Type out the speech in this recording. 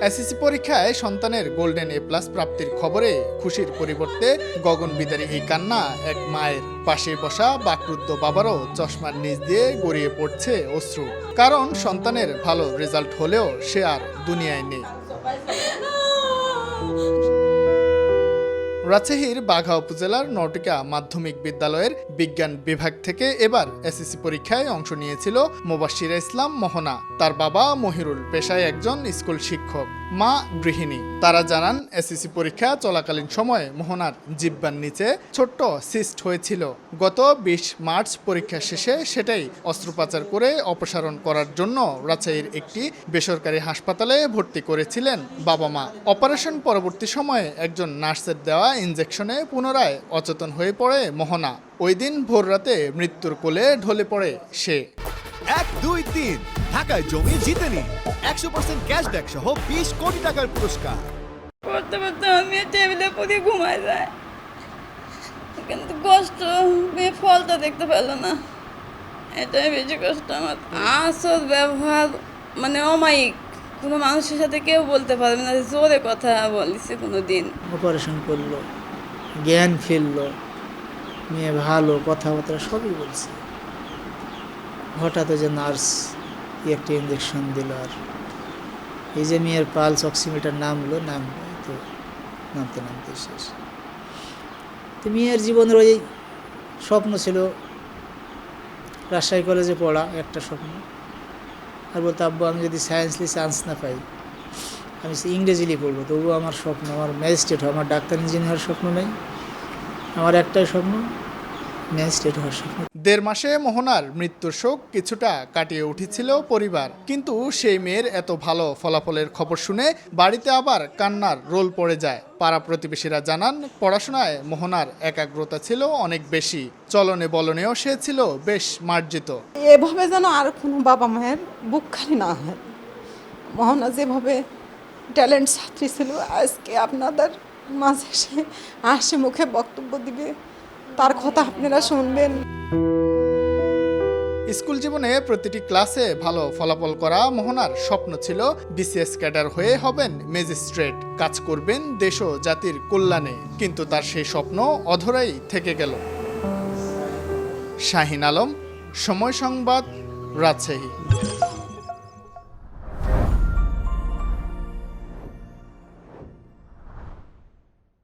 SSC পরীক্ষায় সন্তানের golden A plus প্রাপ্তির খবরে খুশির পরিবর্তে গগনবিদারী এই কান্না এক মায়ের। পাশে বসা বাকরুদ্ধ বাবারও চশমার নিচ দিয়ে গড়িয়ে পড়ছে অশ্রু, কারণ সন্তানের ভালো রেজাল্ট হলেও সে আর দুনিয়ায় নেই। রাজশাহীর বাঘা উপজেলার নটিকা মাধ্যমিক বিদ্যালয়ের বিজ্ঞান বিভাগ থেকে এবার এসএসসি পরীক্ষায় অংশ নিয়েছিল মুবাশশিরা ইসলাম মোহনা। তার বাবা মহিরুল পেশায় একজন স্কুল শিক্ষক, মা গৃহিণী। তারা জানান, এসএসসি পরীক্ষা চলাকালীন সময়ে মোহনার জিহ্বার নিচে ছোট্ট সিস্ট হয়েছিল। গত ২০ মার্চ পরীক্ষা শেষে সেটাই অস্ত্রোপচার করে অপসারণ করার জন্য রাজশাহীর একটি বেসরকারি হাসপাতালে ভর্তি করেছিলেন বাবা মা। অপারেশন পরবর্তী সময়ে একজন নার্সের দেওয়া ইনজেকশনে পুনরায় অচেতন হয়ে পড়ে মোহনা। ওই দিন ভোররাতে মৃত্যুর কোলে ঢলে পড়ে সে। ১, ২, ৩ ঢাকায় জমি জিতে নিন ১০০% ক্যাশব্যাক সহ ২০ কোটি টাকার পুরস্কার। পড়তে পড়তে আমি টেবিলে পড়ে ঘুমায় যায়, কিন্তু কষ্ট মেয়ে ফলটা দেখতে পেল না, এটাই বেশি কষ্ট আমার। আসল ব্যবহার মানে অমায়িক, কোনো মানুষের সাথে কেউ বলতে পারবে না জোরে কথা বলিছে কোনো দিন। অপারেশন করলো, জ্ঞান ফিরলো, মেয়ে ভালো, কথাবার্তা সবই বলছে। হঠাৎ যে নার্স একটা ইঞ্জেকশন দিল, আর এই যে মেয়ের পালস অক্সিমিটার নামলো তো নামতে নামতে শেষ। তো মেয়ের জীবনের ওই স্বপ্ন ছিল রাজশাহী কলেজে পড়া, একটা স্বপ্ন। আর বলতো, আব্বু আমি যদি সায়েন্সলি চান্স না পাই আমি ইংরেজি নিয়ে পড়বো, তবুও আমার স্বপ্ন আমার ম্যাজিস্ট্রেট হওয়া, আমার ডাক্তার ইঞ্জিনিয়ার হওয়ার স্বপ্ন নেই, আমার একটাই স্বপ্ন ম্যাজিস্ট্রেট হওয়ার স্বপ্ন। ১.৫ মাসে মোহনার মৃত্যুর শোক কিছুটা কাটিয়ে উঠেছিল পরিবার, কিন্তু সেই মেয়ের এত ভালো ফলাফলের খবর শুনে বাড়িতে আবার কান্নার রোল পড়ে যায়। পাড়া প্রতিবেশীরা জানান, পড়াশোনায় মোহনার একাগ্রতা ছিল অনেক বেশি, চলনে বলনেও সে ছিল বেশ মার্জিত। এভাবে যেন আর কোনো বাবা মায়ের বুক খালি না হয়। মোহনা যেভাবে ট্যালেন্ট ছাত্রী ছিল, আজকে আপনাদের মাঝে সে হাসি মুখে বক্তব্য দিবে, তার কথা আপনারা শুনবেন। স্কুল জীবনে প্রতিটি ক্লাসে ভালো ফলাফল করা মোহনার স্বপ্ন ছিল বিসিএস ক্যাডার হয়ে হবেন ম্যাজিস্ট্রেট, কাজ করবেন দেশ ও জাতির কল্যাণে। কিন্তু তার সেই স্বপ্ন অধরাই থেকে গেল। শাহিন আলম, সময় সংবাদ, রাজশাহী।